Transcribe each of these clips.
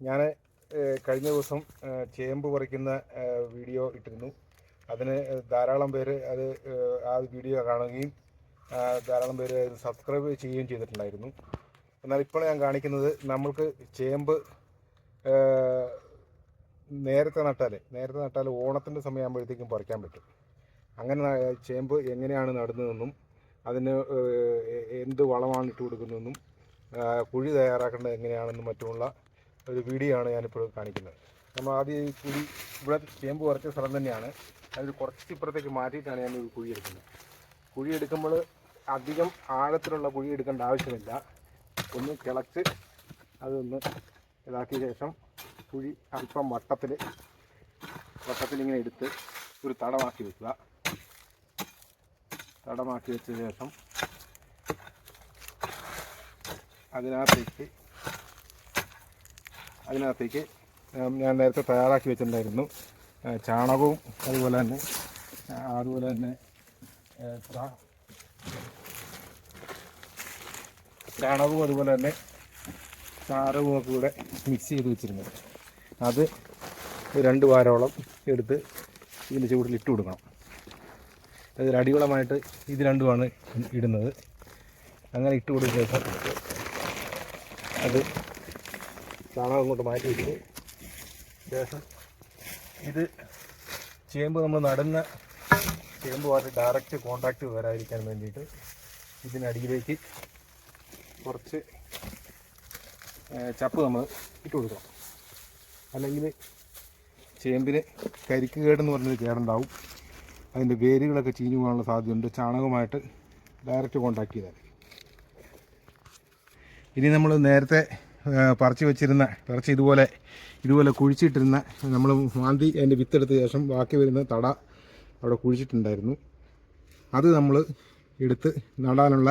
ഞാൻ കഴിഞ്ഞ ദിവസം ചേമ്പ് പറിക്കുന്ന വീഡിയോ ഇട്ടിരുന്നു. അതിന് ധാരാളം പേര് ആ വീഡിയോ കാണുകയും ധാരാളം പേര് സബ്സ്ക്രൈബ് ചെയ്യുകയും ചെയ്തിട്ടുണ്ടായിരുന്നു. എന്നാൽ ഇപ്പോൾ ഞാൻ കാണിക്കുന്നത് നമ്മൾക്ക് ചേമ്പ് നേരത്തെ നട്ടാൽ ഓണത്തിൻ്റെ സമയമാകുമ്പോഴത്തേക്കും പറിക്കാൻ പറ്റും. അങ്ങനെ ചേമ്പ് എങ്ങനെയാണ് നടുന്നതെന്നും അതിന് എന്ത് വളമാണ് ഇട്ട് കൊടുക്കുന്നതെന്നും കുഴി തയ്യാറാക്കേണ്ടത് എങ്ങനെയാണെന്നും മറ്റുമുള്ള ഒരു വീഡിയോ ആണ് ഞാനിപ്പോൾ കാണിക്കുന്നത്. നമ്മൾ ആദ്യം ഈ ഇവിടെ ചേമ്പ് പറിച്ച സ്ഥലം തന്നെയാണ്. അതിൽ കുറച്ച് ഇപ്പുറത്തേക്ക് മാറ്റിയിട്ടാണ് ഞാൻ ഈ കുഴി എടുക്കുന്നത്. കുഴി എടുക്കുമ്പോൾ അധികം ആഴത്തിലുള്ള കുഴി എടുക്കേണ്ട ആവശ്യമില്ല. ഒന്ന് കിളച്ച് അതൊന്ന് ഇതാക്കിയ ശേഷം കുഴി അല്പം വട്ടത്തിലിങ്ങനെ എടുത്ത് ഒരു തടമാക്കി വെക്കുക. തടമാക്കി വെച്ച ശേഷം അതിനകത്തേക്ക് ഞാൻ നേരത്തെ തയ്യാറാക്കി വെച്ചിട്ടുണ്ടായിരുന്നു ചാണകവും അതുപോലെ തന്നെ ചാരവും ഒക്കെ കൂടെ മിക്സ് ചെയ്ത് വെച്ചിരുന്നത്. അത് 2 വാരോളം എടുത്ത് ഇതിൻ്റെ ചുവട്ടിൽ ഇട്ട് കൊടുക്കണം. അതിൽ അടിവളമായിട്ട് ഇത് രണ്ടുമാണ് ഇടുന്നത്. അങ്ങനെ ഇട്ട് കൊടുത്ത ശേഷം അത് ചാണകം കൊണ്ട് മാറ്റി വെച്ച് ശേഷം ഇത് ചേമ്പ് നമ്മൾ നടുന്ന ചേമ്പുമായിട്ട് ഡയറക്റ്റ് കോണ്ടാക്റ്റ് വരാതിരിക്കാൻ വേണ്ടിയിട്ട് ഇതിനടിയിലേക്ക് കുറച്ച് ചപ്പ് നമ്മൾ ഇട്ട് കൊടുക്കണം. അല്ലെങ്കിൽ ചേമ്പിന് കരിക്ക് കേടെന്ന് പറഞ്ഞൊരു കേടുണ്ടാവും. അതിൻ്റെ വേരുകളൊക്കെ ചീഞ്ഞു പോകാനുള്ള സാധ്യതയുണ്ട് ചാണകമായിട്ട് ഡയറക്റ്റ് കോണ്ടാക്ട് ചെയ്താൽ. ഇനി നമ്മൾ നേരത്തെ പറിച്ച് ഇതുപോലെ കുഴിച്ചിട്ടിരുന്ന നമ്മൾ മാന്തി അതിൻ്റെ വിത്തെടുത്ത ശേഷം ബാക്കി വരുന്ന തട അവിടെ കുഴിച്ചിട്ടുണ്ടായിരുന്നു. അത് നമ്മൾ എടുത്ത് നടാനുള്ള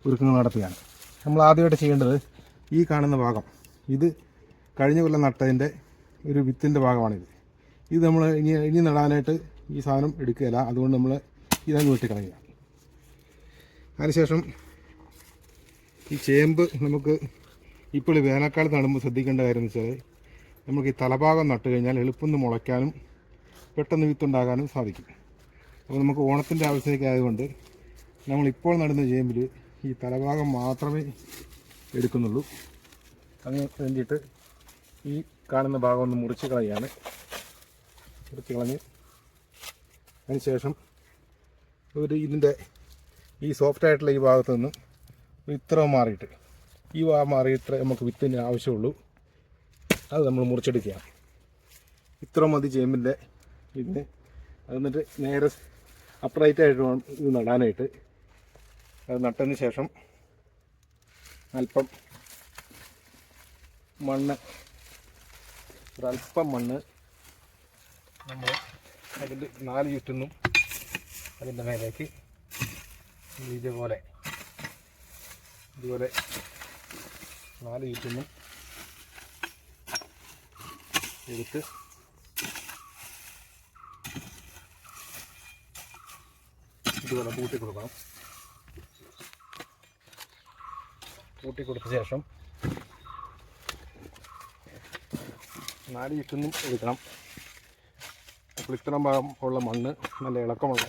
ഒരുക്കങ്ങൾ നടത്തുകയാണ്. നമ്മൾ ആദ്യമായിട്ട് ചെയ്യേണ്ടത് ഈ കാണുന്ന ഭാഗം, ഇത് കഴിഞ്ഞ കൊല്ലം നട്ടതിൻ്റെ ഒരു വിത്തിൻ്റെ ഭാഗമാണിത്. ഇത് നമ്മൾ ഇനി നടാനായിട്ട് ഈ സാധനം എടുക്കുകയില്ല. അതുകൊണ്ട് നമ്മൾ ഇതങ്ങ് വെട്ടിക്കളയുക. അതിനുശേഷം ഈ ചേമ്പ് നമുക്ക് ഇപ്പോൾ വേനൽക്കാലത്ത് നടുമ്പോൾ ശ്രദ്ധിക്കേണ്ട കാര്യം എന്ന് വെച്ചാൽ നമുക്ക് ഈ തലഭാഗം നട്ട് കഴിഞ്ഞാൽ എളുപ്പം മുളയ്ക്കാനും പെട്ടെന്ന് വിത്തുണ്ടാകാനും സാധിക്കും. അപ്പോൾ നമുക്ക് ഓണത്തിൻ്റെ ആവശ്യത്തേക്ക് ആയതുകൊണ്ട് നമ്മളിപ്പോൾ നടുന്ന ചേമ്പിൽ ഈ തലഭാഗം മാത്രമേ എടുക്കുന്നുള്ളൂ. അതിന് വേണ്ടിയിട്ട് ഈ കാണുന്ന ഭാഗം ഒന്ന് മുറിച്ച് കളഞ്ഞ് അതിനുശേഷം ഇതിൻ്റെ ഈ സോഫ്റ്റായിട്ടുള്ള ഈ ഭാഗത്ത് നിന്ന് ഇത്ര മാറിയിട്ട് നമുക്ക് വിത്തിന് ആവശ്യമുള്ളൂ. അത് നമ്മൾ മുറിച്ചെടുക്കുകയാണ്. ഇത്ര മതി ചേമ്പിൻ്റെ ഇതിന്. എന്നിട്ട് നേരെ അപ്രൈറ്റായിട്ട് വേണം ഇത് നടാനായിട്ട്. അത് നട്ടതിന് ശേഷം ഒരല്പം മണ്ണ് നമ്മൾ അതിൻ്റെ 4 ചുറ്റുന്നും അതിൻ്റെ മേലേക്ക് ഇതുപോലെ 4 ചുറ്റുന്നും എടുത്ത് ഇതുപോലെ കൂട്ടിക്കൊടുക്കണം. കൂട്ടിക്കൊടുത്ത ശേഷം 4 ചുറ്റുന്നും എടുക്കണം. അപ്പോൾ ഇത്രയും ഭാഗം ഉള്ള മണ്ണ് നല്ല ഇളക്കമുള്ള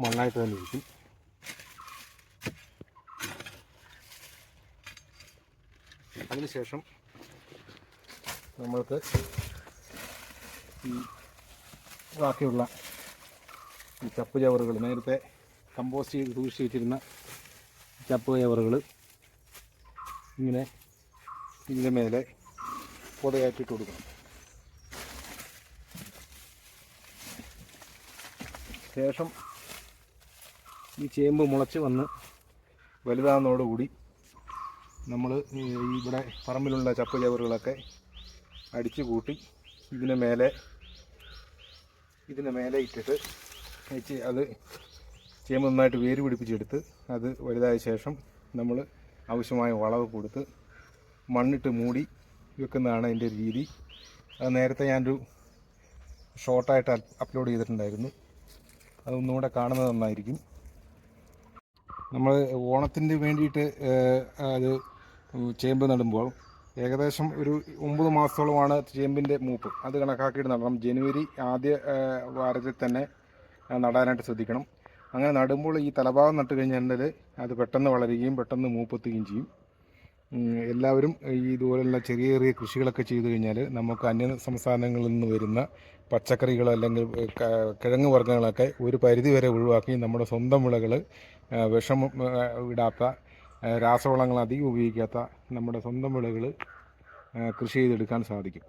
മണ്ണായിട്ട് തന്നെ ഇരിക്കും. അതിനുശേഷം നമ്മൾക്ക് ഈ ബാക്കിയുള്ള ഈ ചപ്പ് ചവറുകൾ, നേരത്തെ കമ്പോസ്റ്റ് ചെയ്ത് സൂക്ഷിച്ച് വെച്ചിരുന്ന ചപ്പ് ചവറുകൾ ഇങ്ങനെ ഇതിൻ്റെ മേലെ പൊതയാറ്റിട്ട് കൊടുക്കണം. ശേഷം ഈ ചേമ്പ് മുളച്ച് വന്ന് വലുതാകുന്നതോടുകൂടി നമ്മൾ ഇവിടെ പറമ്പിലുള്ള ചപ്പ് ചവറുകളൊക്കെ അടിച്ചു കൂട്ടി ഇതിന് മേലെ ഇട്ടിട്ട് അത് ചേമ്പ് നന്നായിട്ട് വേര് പിടിപ്പിച്ചെടുത്ത് അത് വലുതായ ശേഷം നമ്മൾ ആവശ്യമായ വളവ് കൊടുത്ത് മണ്ണിട്ട് മൂടി വെക്കുന്നതാണ് അതിൻ്റെ രീതി. അത് നേരത്തെ ഞാനൊരു ഷോർട്ടായിട്ട് അപ്ലോഡ് ചെയ്തിട്ടുണ്ടായിരുന്നു. അതൊന്നുകൂടെ കാണുന്നത് നന്നായിരിക്കും. നമ്മൾ ഓണത്തിന് വേണ്ടിയിട്ട് അത് ചേമ്പ് നടുമ്പോൾ ഏകദേശം ഒരു 9 മാസത്തോളമാണ് ചേമ്പിൻ്റെ മൂപ്പ്. അത് കണക്കാക്കിയിട്ട് നടണം. ജനുവരി ആദ്യ വാരത്തിൽ തന്നെ നടാനായിട്ട് ശ്രദ്ധിക്കണം. അങ്ങനെ നടുമ്പോൾ ഈ തലഭാഗം നട്ട് കഴിഞ്ഞാൽ അത് പെട്ടെന്ന് വളരുകയും പെട്ടെന്ന് മൂപ്പെത്തുകയും ചെയ്യും. എല്ലാവരും ഈ ഇതുപോലുള്ള ചെറിയ ചെറിയ കൃഷികളൊക്കെ ചെയ്തു കഴിഞ്ഞാൽ നമുക്ക് അന്യ സംസ്ഥാനങ്ങളിൽ നിന്ന് വരുന്ന പച്ചക്കറികൾ അല്ലെങ്കിൽ കിഴങ്ങ് വർഗ്ഗങ്ങളൊക്കെ ഒരു പരിധി വരെ ഒഴിവാക്കി നമ്മുടെ സ്വന്തം വിളകൾ വിഷം ഇടാത്ത രാസവളങ്ങൾ അധികം ഉപയോഗിക്കാത്ത നമ്മുടെ സ്വന്തം വിളകൾ കൃഷി ചെയ്തെടുക്കാൻ സാധിക്കും.